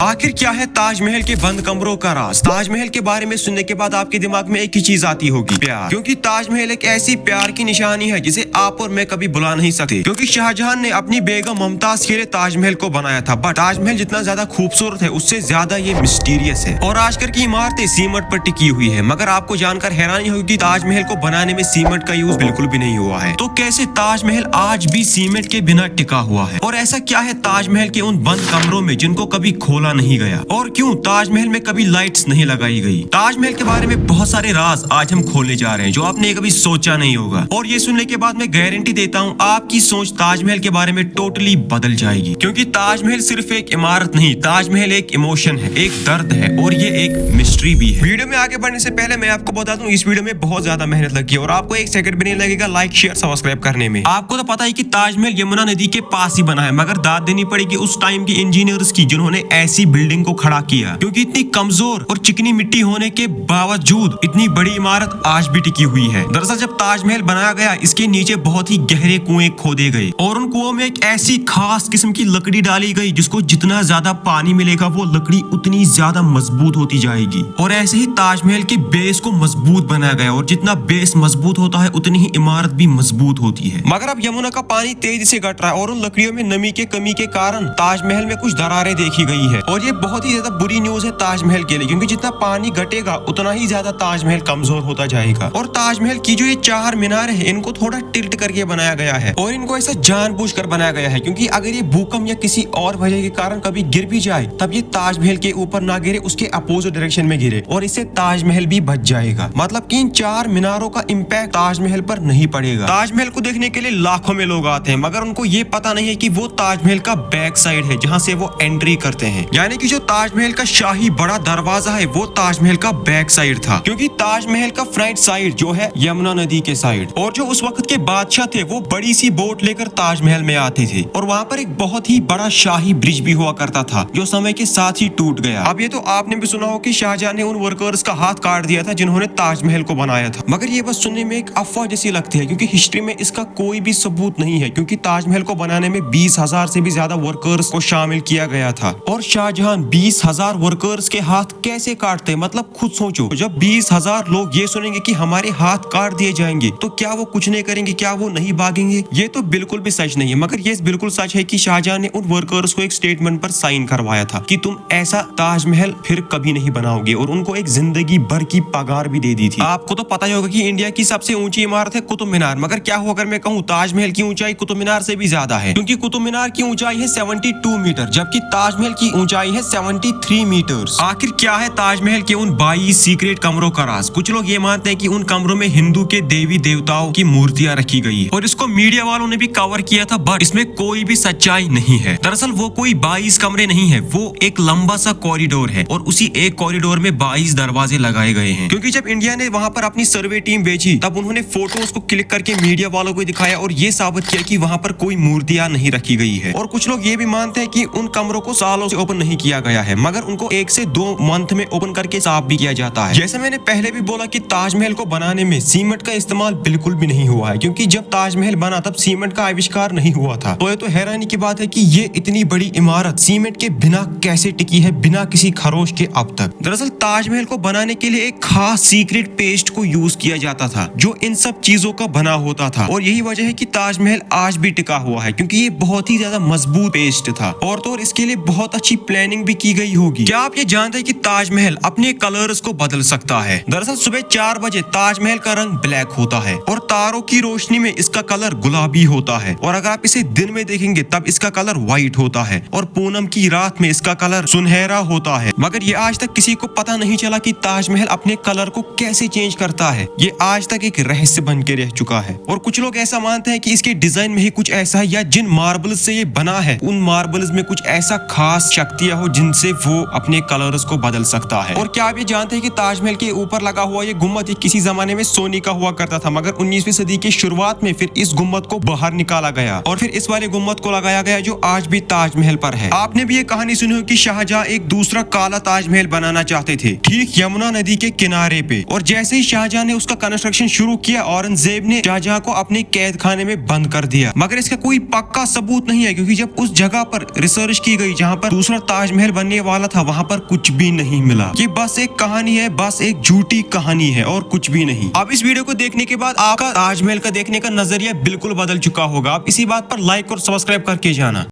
आखिर क्या है ताजमहल के बंद कमरों का राज? ताजमहल के बारे में सुनने के बाद आपके दिमाग में एक ही चीज आती होगी, प्यार। क्योंकि ताजमहल एक ऐसी प्यार की निशानी है जिसे आप और मैं कभी भुला नहीं सकते। क्योंकि शाहजहां ने अपनी बेगम मुमताज के लिए ताजमहल को बनाया था, बट ताजमहल जितना ज्यादा खूबसूरत है उससे ज्यादा ये मिस्टीरियस है। और आजकल की इमारतें सीमेंट पर टिकी हुई है, मगर आपको जानकर हैरानी होगी ताजमहल को बनाने में सीमेंट का यूज बिल्कुल भी नहीं हुआ है। तो कैसे ताजमहल आज भी सीमेंट के बिना टिका हुआ है? और ऐसा क्या है ताजमहल के उन बंद कमरों में जिनको कभी खोला नहीं गया? और क्यों ताजमहल में कभी लाइट्स नहीं लगाई गई? ताजमहल के बारे में बहुत सारे राज आज हम खोलने जा रहे हैं जो आपने कभी सोचा नहीं होगा। और ये सुनने के बाद मैं गारंटी देता हूँ आपकी सोच ताजमहल के बारे में टोटली बदल जाएगी। क्योंकि ताजमहल सिर्फ एक इमारत नहीं, ताजमहल एक इमोशन है, एक दर्द है और ये एक मिस्ट्री भी है। वीडियो में आगे बढ़ने से पहले मैं आपको बता दूं इस वीडियो में बहुत ज्यादा मेहनत लगी है और आपको एक सेकंड भी नहीं लगेगा लाइक शेयर सब्सक्राइब करने में। आपको तो पता है कि ताजमहल यमुना नदी के पास ही बना है, मगर दाद देनी पड़ेगी उस टाइम के इंजीनियर्स की जिन्होंने ऐसी बिल्डिंग को खड़ा किया। क्योंकि इतनी कमजोर और चिकनी मिट्टी होने के बावजूद इतनी बड़ी इमारत आज भी टिकी हुई है। दरअसल जब ताजमहल बनाया गया इसके नीचे बहुत ही गहरे कुएं खोदे गए और उन कुओं में एक ऐसी खास किस्म की लकड़ी डाली गई जिसको जितना ज्यादा पानी मिलेगा वो लकड़ी उतनी ज्यादा मजबूत होती जाएगी। और ऐसे ही ताजमहल के बेस को मजबूत बनाया गया और जितना बेस मजबूत होता है उतनी ही इमारत भी मजबूत होती है। मगर अब यमुना का पानी तेजी से घट रहा है और उन लकड़ियों में नमी के कमी के कारण ताजमहल में कुछ दरारें देखी गई है। और ये बहुत ही ज्यादा बुरी न्यूज है ताजमहल के लिए, क्योंकि जितना पानी घटेगा उतना ही ज्यादा ताजमहल कमजोर होता जाएगा। और ताजमहल की जो ये 4 मीनार है इनको थोड़ा टिल्ट करके बनाया गया है और इनको ऐसा जानबूझकर बनाया गया है क्योंकि अगर ये भूकंप या किसी और वजह के कारण कभी गिर भी जाए तब ये ताजमहल के ऊपर ना गिरे, उसके अपोजिट डायरेक्शन में गिरे और इससे ताजमहल भी बच जाएगा। मतलब कि इन 4 मीनारों का इम्पैक्ट ताजमहल पर नहीं पड़ेगा। ताजमहल को देखने के लिए लाखों में लोग आते हैं, मगर उनको ये पता नहीं है कि वो ताजमहल का बैक साइड है जहाँ से वो एंट्री करते हैं। यानी कि जो ताजमहल का शाही बड़ा दरवाजा है वो ताजमहल का बैक साइड था, क्योंकि ताजमहल का फ्रंट साइड जो है यमुना नदी के साइड। और जो उस वक्त के बादशाह थे वो बड़ी सी बोट लेकर ताजमहल में आते थे और वहाँ पर एक बहुत ही बड़ा शाही ब्रिज भी हुआ करता था जो समय के साथ ही टूट गया। अब ये तो आपने भी सुना हो कि शाहजहां ने उन वर्कर्स का हाथ काट दिया था जिन्होंने ताजमहल को बनाया था, मगर ये बस सुनने में एक अफवाह जैसी लगती है क्योंकि हिस्ट्री में इसका कोई भी सबूत नहीं है। क्योंकि ताजमहल को बनाने में 20,000 से भी ज्यादा वर्कर्स को शामिल किया गया था और शाहजहां 20,000 वर्कर्स के हाथ कैसे काटते? मतलब खुद सोचो, जब 20,000 लोग ये सुनेंगे कि हमारे हाथ काट दिए जाएंगे तो क्या वो कुछ नहीं करेंगे? क्या वो नहीं भागेंगे? ये तो बिल्कुल भी सच नहीं है। मगर ये बिल्कुल सच है कि शाहजहां ने उन वर्कर्स को एक स्टेटमेंट पर साइन करवाया था कि तुम ऐसा ताजमहल फिर कभी नहीं बनाओगे और उनको एक जिंदगी भर की पगार भी दे दी थी। आपको तो पता ही होगा कि इंडिया की सबसे ऊंची इमारत है कुतुब मीनार, मगर क्या हो अगर मैं कहूँ ताजमहल की ऊंचाई कुतुब मीनार से भी ज्यादा है, क्योंकि कुतुब मीनार की ऊंचाई है 72 मीटर जबकि ताजमहल की ऊंचाई है 73 मीटर। आखिर क्या है ताजमहल के उन 22 सीक्रेट कमरों का राज? कुछ लोग ये मानते हैं कि उन कमरों में हिंदू के देवी देवताओं की मूर्तियां रखी गई है और इसको मीडिया वालों ने भी कवर किया था, बट इसमें कोई भी सच्चाई नहीं है। दरअसल वो कोई 22 कमरे नहीं है, वो एक लंबा सा कॉरिडोर है और उसी एक कॉरिडोर में 22 दरवाजे लगाए गए हैं। क्योंकि जब इंडिया ने वहां पर अपनी सर्वे टीम भेजी तब उन्होंने फोटोज को क्लिक करके मीडिया वालों को दिखाया और ये साबित किया कि वहां पर कोई मूर्तियां नहीं रखी गई है। और कुछ लोग ये भी मानते हैं कि उन कमरों को सालों से ओपन नहीं किया गया है, मगर उनको 1 से 2 मंथ में ओपन करके साफ भी किया जाता है। जैसे मैंने पहले भी बोला कि ताजमहल को बनाने में सीमेंट का इस्तेमाल बिल्कुल भी नहीं हुआ है, क्योंकि जब ताजमहल बना तब सीमेंट का आविष्कार नहीं हुआ था। तो ये तो हैरानी की बात है कि ये इतनी बड़ी इमारत सीमेंट के बिना कैसे टिकी है, बिना किसी खरोश के अब तक। दरअसल ताजमहल को बनाने के लिए एक खास सीक्रेट पेस्ट को यूज किया जाता था जो इन सब चीजों का बना होता था और यही वजह है कि ताजमहल आज भी टिका हुआ है, क्योंकि ये बहुत ही ज्यादा मजबूत पेस्ट था। और तो इसके लिए बहुत अच्छी प्लानिंग भी की गई होगी। क्या आप ये जानते हैं कि ताजमहल अपने कलर्स को बदल सकता है? दरअसल सुबह 4 बजे ताजमहल का रंग ब्लैक होता है और तारों की रोशनी में इसका कलर गुलाबी होता है, और अगर आप इसे दिन में देखेंगे तब इसका कलर व्हाइट होता है और पूनम की रात में इसका कलर सुनहरा होता है। मगर ये आज तक किसी को पता नहीं चला कि ताजमहल अपने कलर को कैसे चेंज करता है। ये आज तक एक रहस्य बन के रह चुका है। और कुछ लोग ऐसा मानते हैं कि इसके डिजाइन में ही कुछ ऐसा है या जिन मार्बल्स से ये बना है उन मार्बल्स में कुछ ऐसा खास शक्तियां हो जिनसे वो अपने कलर्स को बदल सकता है। और क्या आप ये जानते हैं कि ताजमहल के ऊपर लगा हुआ ये गुम्बद किसी जमाने में सोने का हुआ करता था, मगर 19वीं सदी की शुरुआत में फिर इस गुम्बद को बाहर निकाला गया और फिर इस वाले गुम्बद को लगाया गया जो आज भी ताजमहल पर है। आपने भी ये कहानी सुनी हो कि शाहजहां एक दूसरा काला ताजमहल बनाना चाहते थे ठीक यमुना नदी के किनारे पे, और जैसे ही शाहजहां ने उसका कंस्ट्रक्शन शुरू किया औरंगजेब ने शाहजहां को अपने कैद खाने में बंद कर दिया। मगर इसका कोई पक्का सबूत नहीं है, क्योंकि जब उस जगह पर रिसर्च की गई जहाँ पर दूसरा ताजमहल बनने वाला था वहाँ पर कुछ भी नहीं मिला। ये बस एक कहानी है, बस एक झूठी कहानी है और कुछ भी नहीं। अब इस वीडियो को देखने के बाद आपका ताजमहल का देखने का नजरिया बिल्कुल बदल चुका होगा। आप इसी बात पर लाइक और सब्सक्राइब करके जाना।